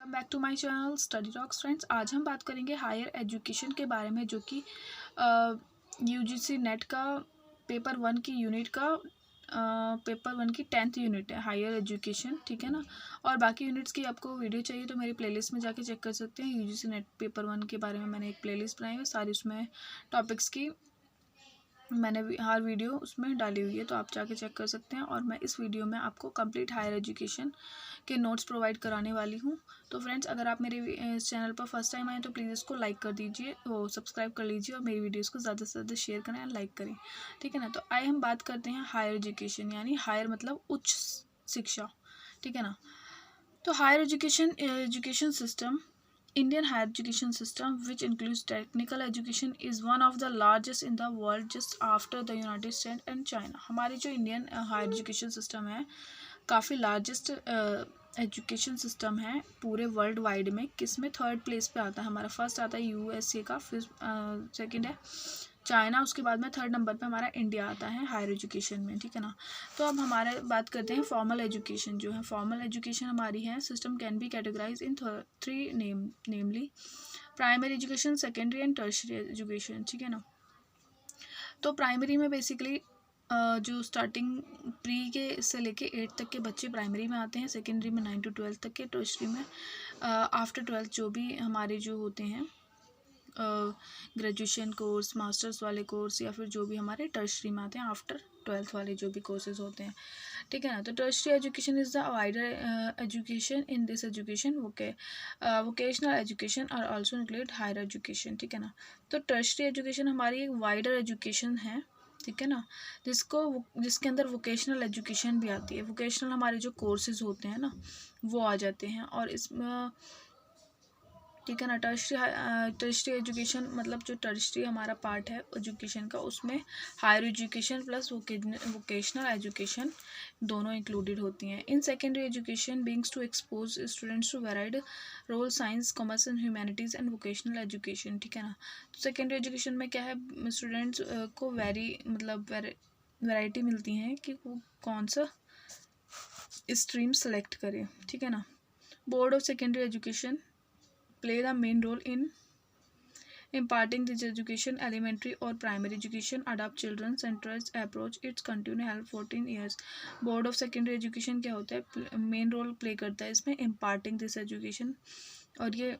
Back to my channel study talks friends. आज हम बात करेंगे हायर एजुकेशन के बारे में, जो कि यूजीसी नेट का पेपर 1 की यूनिट का पेपर 1 की 10th यूनिट है, हायर एजुकेशन। ठीक है ना। और बाकी यूनिट्स की आपको वीडियो चाहिए तो मेरी प्लेलिस्ट में जाके चेक कर सकते हैं। यूजीसी नेट पेपर 1 के बारे में मैंने एक प्लेलिस्ट बनाई है, सारी उसमें टॉपिक्स की मैंने हर वीडियो उसमें डाली हुई है, तो आप जाके चेक कर सकते हैं। और मैं इस वीडियो में आपको कंप्लीट हायर एजुकेशन के नोट्स प्रोवाइड कराने वाली हूँ। तो फ्रेंड्स, अगर आप मेरे इस चैनल पर फर्स्ट टाइम आए तो प्लीज़ इसको लाइक कर दीजिए, वो सब्सक्राइब कर लीजिए और मेरी वीडियोस को ज़्यादा से ज़्यादा शेयर करें और लाइक करें। ठीक है ना। तो आइए हम बात करते हैं हायर एजुकेशन, यानी हायर मतलब उच्च शिक्षा। ठीक है ना। तो higher education system, Indian higher education system, which includes technical education, is one of the largest in the world, just after the United States and China. हमारी जो इंडियन हायर एजुकेशन सिस्टम है, काफ़ी लार्जेस्ट एजुकेशन सिस्टम है पूरे world wide में। किस में third place पे आता है हमारा? फर्स्ट आता है यूएसए का, फिर सेकंड है चाइना, उसके बाद में थर्ड नंबर पे हमारा इंडिया आता है हायर एजुकेशन में। ठीक है ना। तो अब हमारे बात करते हैं फॉर्मल एजुकेशन। जो है फॉर्मल एजुकेशन हमारी है, system can be categorise in 3 namely primary education, secondary and tertiary education. ठीक है ना। तो प्राइमरी में बेसिकली जो स्टार्टिंग प्री के से लेके 8 तक के बच्चे प्राइमरी में आते हैं, सेकेंडरी में 9 to 12 तक के, टर्शियरी में आफ्टर 12 जो भी हमारे जो होते हैं ग्रेजुएशन कोर्स, मास्टर्स वाले कोर्स, या फिर जो भी हमारे टर्शियरी में आते हैं आफ्टर 12th वाले जो भी कोर्सेज होते हैं। ठीक है ना। तो tertiary education is the wider education. In this education vocational education are also include higher education. ठीक है ना। तो टर्शियरी एजुकेशन हमारी एक वाइडर एजुकेशन है। ठीक है ना। जिसके अंदर वोकेशनल एजुकेशन भी आती है। वोकेशनल हमारे जो कोर्सेज होते हैं ना, वो आ जाते हैं। और इसमें ठीक है ना, टर्शियरी एजुकेशन मतलब जो टर्शियरी हमारा पार्ट है एजुकेशन का, उसमें higher education plus vocational education दोनों इंक्लूडेड होती हैं। In secondary education beings to expose students to varied role, science, commerce and humanities and vocational education. ठीक है ना। तो सेकेंडरी एजुकेशन में क्या है, स्टूडेंट्स को वैरायटी मिलती हैं कि वो कौन सा स्ट्रीम सेलेक्ट करें। ठीक है ना। Board of secondary education play the main role in imparting this education. Elementary or primary education adopt children centered approach, its continue help 14 years. Board of secondary education क्या होता है, मेन रोल प्ले करता है इसमें imparting this education. और ये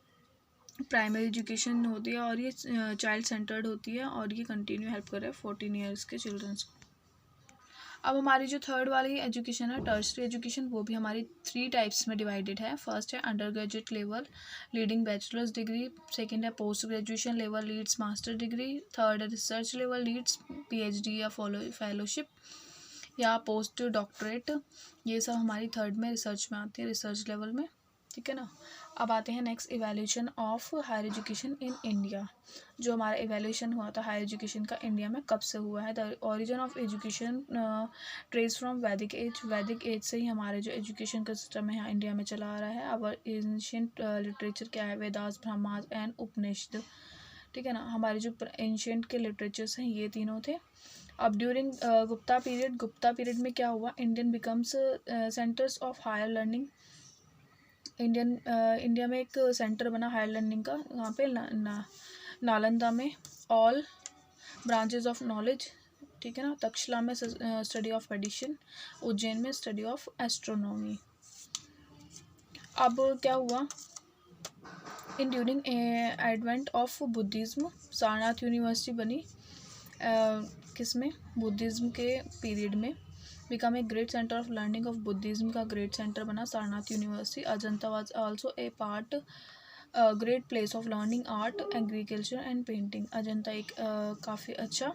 primary education होती है और ये चाइल्ड सेंटर्ड होती है और ये कंटिन्यू हेल्प कर रहा है 14 ईयर्स के चिल्ड्रंस को। अब हमारी जो थर्ड वाली एजुकेशन है टर्शियरी एजुकेशन, वो भी हमारी 3 टाइप्स में डिवाइडेड है। फर्स्ट है undergraduate level leading bachelors degree, second है post graduation level leads master degree, third है रिसर्च लेवल लीड्स पीएचडी या फेलोशिप या पोस्ट डॉक्टरेट। ये सब हमारी थर्ड में रिसर्च में आती है, रिसर्च लेवल में। ठीक है ना। अब आते हैं next, evaluation of higher education in India. जो हमारा इवैल्यूएशन हुआ था हायर एजुकेशन का इंडिया में कब से हुआ है? The origin of education trace from वैदिक एज। वैदिक एज से ही हमारे जो एजुकेशन का सिस्टम है यहाँ इंडिया में चला आ रहा है। अब एंशिएंट लिटरेचर क्या है? वेदास, ब्रह्मास एंड उपनिषद। ठीक है ना। हमारे जो एंशिएंट के लिटरेचर्स हैं ये तीनों थे। अब ड्यूरिंग गुप्ता पीरियड में क्या हुआ? Indian becomes centres of higher learning. India में एक सेंटर बना हायर लर्निंग का, यहाँ पे नालंदा में ऑल ब्रांचेस ऑफ नॉलेज। ठीक है ना। तक्षशिला में स्टडी ऑफ मेडिसिन, उज्जैन में स्टडी ऑफ एस्ट्रोनॉमी। अब क्या हुआ? In during advent of Buddhism Sarnath university बनी। किसमें? बुद्धिज्म के पीरियड में become a great centre of learning of Buddhism का ग्रेट सेंटर बना Sarnath university. Ajanta was also a part great place of learning art, agriculture and painting. Ajanta एक काफ़ी अच्छा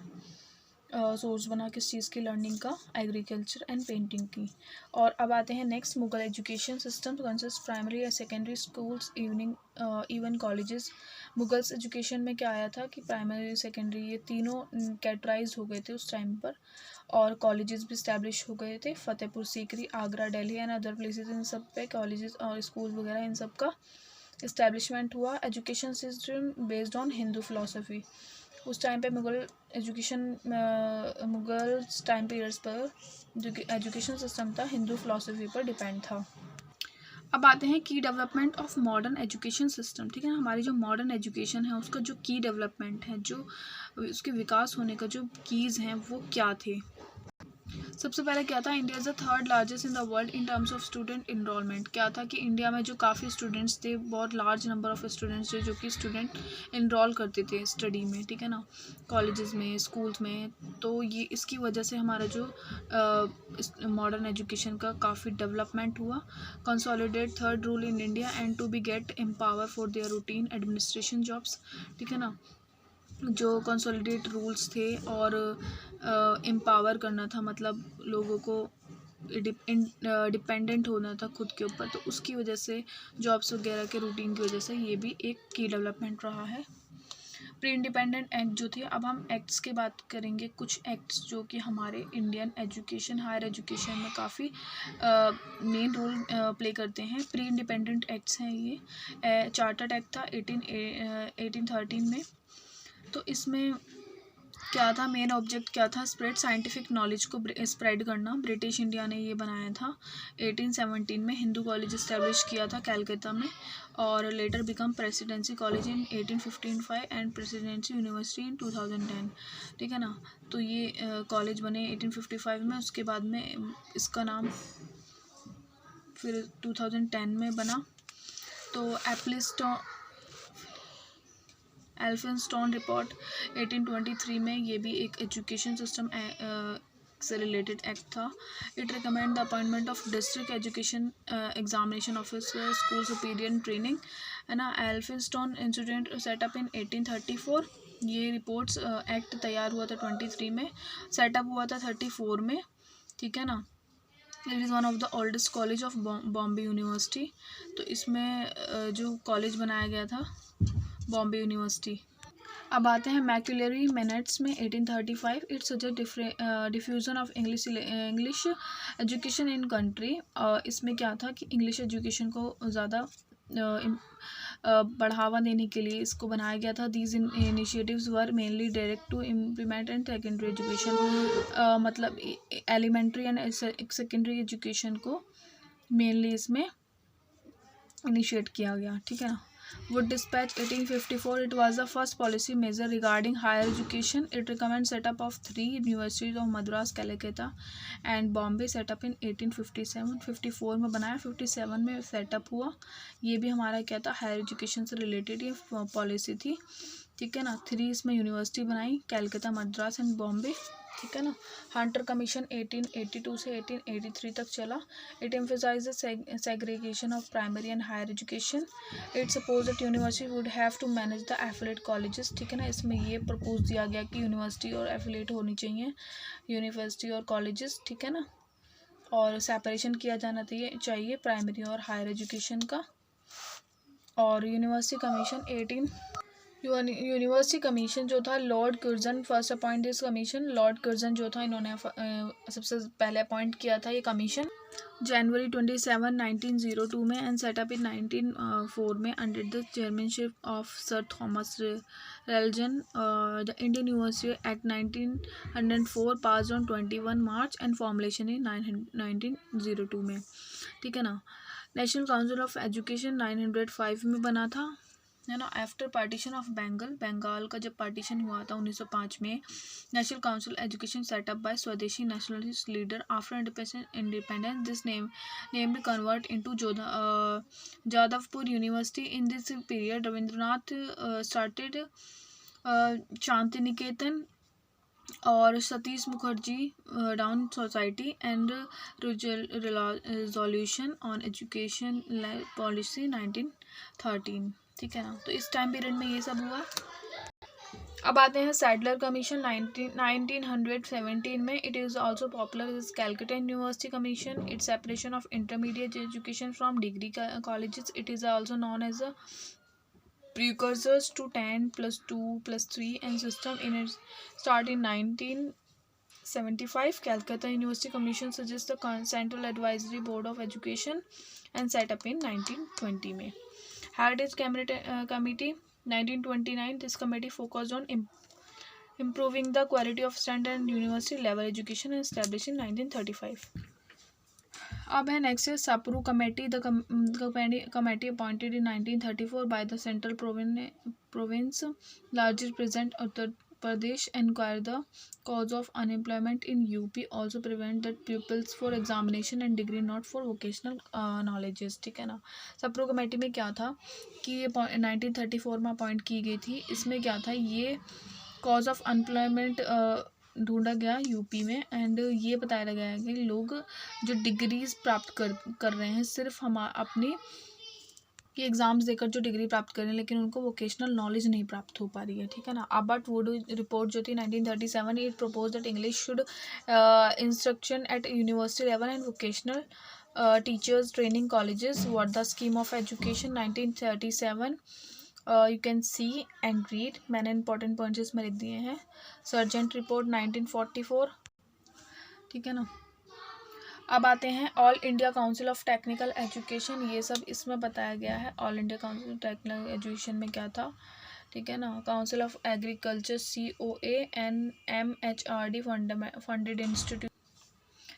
source बना किस चीज़ की? लर्निंग का, एग्रीकल्चर एंड पेंटिंग की। और अब आते हैं next, Mughal education system consist primary या secondary schools even colleges. Mughals education में क्या आया था कि प्राइमरी सेकेंडरी ये तीनों कैटराइज हो गए थे उस टाइम पर, और कॉलेजेस भी इस्टेब्लिश हो गए थे। Fatehpur Sikri, Agra, Delhi and other places, इन सब पे कॉलेजेस और स्कूल वगैरह इन सब का इस्टेब्लिशमेंट हुआ। Education system based on Hindu philosophy. उस टाइम पे मुगल टाइम पीरियड्स पर जो एजुकेशन सिस्टम था हिंदू फिलोसफी पर डिपेंड था। अब आते हैं की development of modern education system, ठीक है ना। हमारी जो मॉडर्न एजुकेशन है उसका जो की डेवलपमेंट है, जो उसके विकास होने का जो कीज़ हैं वो क्या थे। सबसे पहले क्या था, India is the third largest in the world in terms of student enrolment. क्या था कि इंडिया में जो काफ़ी स्टूडेंट्स थे, बहुत लार्ज नंबर ऑफ स्टूडेंट्स थे जो कि स्टूडेंट इनरोल करते थे स्टडी में, ठीक है ना, कॉलेजेस में, स्कूल्स में। तो ये इसकी वजह से हमारा जो मॉडर्न एजुकेशन का काफ़ी डेवलपमेंट हुआ। Consolidate third rule in India and to be get empower for their routine administration jobs, ठीक है ना। जो कंसोलिडेट रूल्स थे और एम्पावर करना था, मतलब लोगों को डिपेंडेंट होना था खुद के ऊपर, तो उसकी वजह से जॉब्स वगैरह के रूटीन की वजह से ये भी एक की डेवलपमेंट रहा है। प्री इंडिपेंडेंट एक्ट जो थे, अब हम एक्ट्स की बात करेंगे, कुछ एक्ट्स जो कि हमारे इंडियन एजुकेशन, हायर एजुकेशन में काफ़ी मेन रोल प्ले करते हैं। प्री इंडिपेंडेंट एक्ट्स हैं ये। चार्टर्ड एक्ट था 1813 में। तो इसमें क्या था, मेन ऑब्जेक्ट क्या था, स्प्रेड साइंटिफिक नॉलेज को स्प्रेड करना। ब्रिटिश इंडिया ने ये बनाया था। 1817 में हिंदू कॉलेज इस्टेब्लिश किया था कैलकाटा में, और later become presidency college in 1855 and presidency university in 2010, ठीक है ना। तो ये कॉलेज बने 1855 में, उसके बाद में इसका नाम फिर 2010 में बना। तो एल्फिंस्टोन रिपोर्ट 1823 में, ये भी एक एजुकेशन सिस्टम से रिलेटेड एक्ट था। It recommend the appointment of district education examination officer, school superior training, है ना। एल्फिंस्टोन इंस्टीट्यूट सेटअप इन 1834। ये रिपोर्ट्स एक्ट तैयार हुआ था 23 में, सेटअप हुआ था 34 में, ठीक है ना। It is one of the oldest college of Bombay university. तो इसमें जो कॉलेज बनाया गया था बॉम्बे यूनिवर्सिटी। अब आते हैं मैक्यूलरी मिनट्स में 1835। It's suggest diffusion of English education in country. इसमें क्या था कि इंग्लिश एजुकेशन को ज़्यादा बढ़ावा देने के लिए इसको बनाया गया था। These initiatives were mainly direct to implement and secondary education, मतलब एलिमेंट्री एंड सेकेंडरी एजुकेशन को मेनली इसमें इनिशिएट किया गया, ठीक है ना। Wood Dispatch 1854, it was the first policy measure regarding higher education. It recommends setup of 3 universities of Madras, Calcutta and Bombay, set up in 1857. 54 में बनाया, 57 में सेटअप हुआ। ये भी हमारा क्या था, हायर एजुकेशन से रिलेटेड ये पॉलिसी थी, ठीक है ना। 3 इसमें यूनिवर्सिटी बनाई, कैलकाटा, मद्रास एंड बॉम्बे, ठीक है ना। हंटर कमीशन 1882 से 1883 तक चला। It emphasises segregation of primary and higher education. It suppose that university would have to manage the affiliate colleges, ठीक है ना। इसमें ये प्रपोज दिया गया कि यूनिवर्सिटी और एफिलेट होनी चाहिए, यूनिवर्सिटी और कॉलेजेस, ठीक है ना, और सेपरेशन किया जाना चाहिए प्राइमरी और हायर एजुकेशन का। और यूनिवर्सिटी कमीशन जो था, Lord Curzon first appoint this commission. Lord Curzon जो था, इन्होंने सबसे पहले अपॉइंट किया था ये कमीशन जनवरी 27, 1902 में, एंड सेटअप इन 1904 में under the chairmanship of sir Thomas रेलजन। The Indian university act 1904 pass on 21 March and formulation in 1902 में, ठीक है ना। नेशनल काउंसिल ऑफ एजुकेशन 905 में बना था, है ना। आफ्टर पार्टीशन ऑफ बंगाल का जब पार्टीशन हुआ था 1905 में, national council education setup by swadeshi nationalist leader after independence. This named convert into Jadavpur university. In this period Rabindranath started Shantiniketan और Satish Mukherjee dawn society and resolution on education policy 1913, ठीक है ना। तो इस टाइम पीरियड में ये सब हुआ। अब आते हैं सैडलर कमीशन 1917 में। It is also popular is Calcutta university commission. It's separation of intermediate education from degree colleges. It is also known as a precursors to 10+2+3 and system in its start in 1975. Calcutta University Commission suggests the Central Advisory Board of Education and set up in 1920 में. Heritage Committee 1929. This committee focused on improving the quality of standard and university level education and established in 1935. अब है next है Sapru committee. The committee appointed in 1934 by the central province largest present Uttar Pradesh enquire the cause of unemployment in UP, also prevent that pupils for examination and degree not for vocational knowledges। ठीक है ना। Sapru committee में क्या था कि ये 1934 में appoint की गई थी। इसमें क्या था, ये कॉज ऑफ अनएम्प्लॉयमेंट ढूंढा गया यूपी में, एंड ये बताया गया है कि लोग जो डिग्रीज प्राप्त कर रहे हैं सिर्फ हम अपनी कि एग्जाम्स देकर जो डिग्री प्राप्त करें, लेकिन उनको वोकेशनल नॉलेज नहीं प्राप्त हो पा रही है। ठीक है ना। अबट वुड रिपोर्ट जो थी 1937, it propose that English should instruction at university level and vocational teachers training colleges. What the scheme of education 1937 you can see and read. मैंने इंपॉर्टेंट पॉइंट्स इसमें लिख दिए हैं। Sargent report 1944। ठीक है ना। अब आते हैं all India council of technical education. ये सब इसमें बताया गया है। All India council of technical education में क्या था, ठीक है ना। Council of agriculture COA and MHRD funded institute.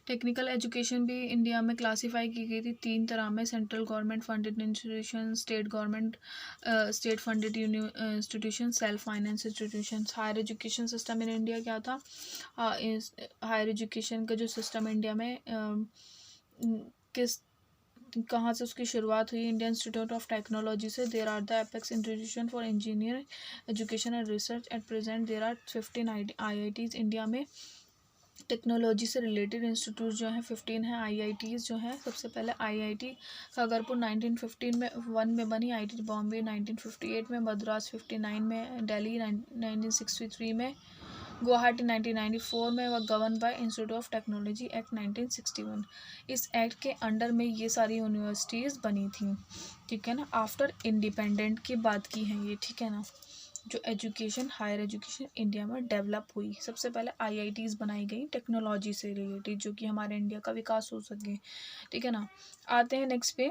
Technical education भी इंडिया में क्लासीफाई की गई थी 3 तरह में, central government funded institution, state funded institution, self finance institution. Higher education system in India क्या था, हायर एजुकेशन का जो सिस्टम इंडिया में कहाँ से उसकी शुरुआत हुई, इंडियन इंस्टीट्यूट ऑफ टेक्नोलॉजी से। There are the apex institution for engineer education and research. At present there are 15 IITs India में। टेक्नोलॉजी से रिलेटेड इंस्टीट्यूट जो है 15 है। IITs जो है, सबसे पहले IIT खड़गपुर 1915 में 1 में बनी, IIT बॉम्बे 1958 में, मद्रास 59 में, दिल्ली 1963 में, गुवाहाटी 1994 में, व govern by institute of technology act 1961। इस एक्ट के अंडर में ये सारी यूनिवर्सिटीज़ बनी थी। ठीक है ना। आफ्टर इंडिपेंडेंट की बात की है ये। ठीक है ना। जो एजुकेशन, हायर एजुकेशन इंडिया में डेवलप हुई, सबसे पहले IITs बनाई गई टेक्नोलॉजी से रिलेटेड, जो कि हमारे इंडिया का विकास हो सके। ठीक है ना। आते हैं नेक्स्ट पे।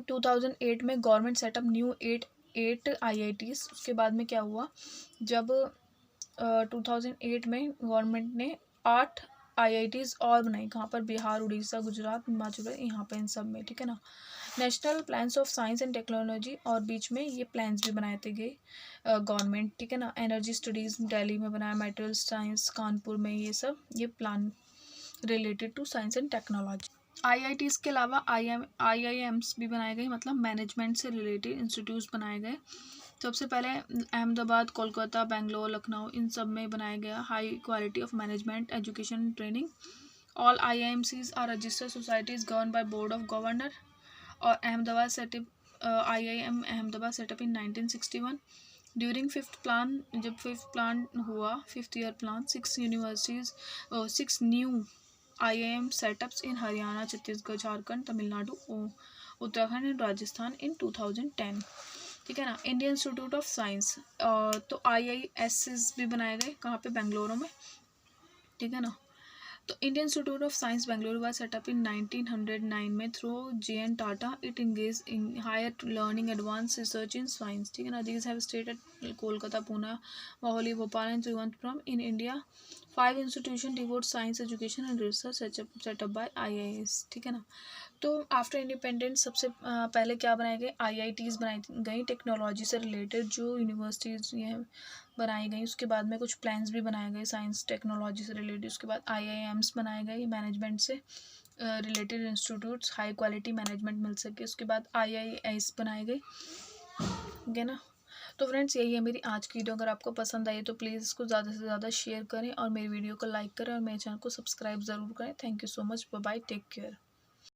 2008 में गवर्नमेंट सेटअप न्यू 8 IITs। उसके बाद में क्या हुआ, जब 2008 में गवर्नमेंट ने 8 IITs और बनाई। कहाँ पर, बिहार, उड़ीसा, गुजरात, हिमाचल प्रदेश, यहाँ पे इन सब में। ठीक है ना। National plans of science and technology, और बीच में ये प्लान्स भी बनाए थे गए गवर्नमेंट। ठीक है ना। एनर्जी स्टडीज़ दिल्ली में बनाया, मटेरियल साइंस कानपुर में, ये plan related to science and technology. IITs के अलावा IIMs भी बनाए गए, मतलब मैनेजमेंट से रिलेटेड इंस्टीट्यूट्स बनाए गए। सबसे पहले अहमदाबाद, कोलकाता, बेंगलोर, लखनऊ, इन सब में बनाया गया high quality of management education training. All IIMCs are registered societies govern by board of governor. और Ahmedabad setup, IIM Ahmedabad setup in 1961। During जब फिफ्थ प्लान हुआ, 5th year plan, 6 universities, 6 new IIM setups in Haryana, Chhattisgarh, Jharkhand, Tamil Nadu, Uttarakhand and Rajasthan in 2010। ठीक है ना। Indian institute of science, तो IISs भी बनाए गए, कहाँ पे, बेंगलुरु में। ठीक है ना। तो Indian institute of science Bengaluru was setup in 1909 में through JN Tata. It engage in higher learning advance research in science. ठीक है ना। These have state at Kolkata, Pune, Mohali, Bhopal and Thiruvananthapuram in India. 5 institution devote science education and research setup by IIS। ठीक है ना। तो after independence सबसे पहले क्या बनाए गए, IITs बनाई गई टेक्नोलॉजी से रिलेटेड, जो यूनिवर्सिटीज़ ये बनाई गई। उसके बाद में कुछ प्लान्स भी बनाए गए साइंस टेक्नोलॉजी से रिलेटेड। उसके बाद IIMs बनाए गए, मैनेजमेंट से related institutes, high quality management मिल सके। उसके बाद IIS बनाए गए। ठीक है ना। तो फ्रेंड्स, यही है मेरी आज की वीडियो। अगर आपको पसंद आई तो प्लीज़ इसको ज़्यादा से ज़्यादा शेयर करें और मेरी वीडियो को लाइक करें और मेरे चैनल को सब्सक्राइब ज़रूर करें। Thank you so much. Bye bye, take care.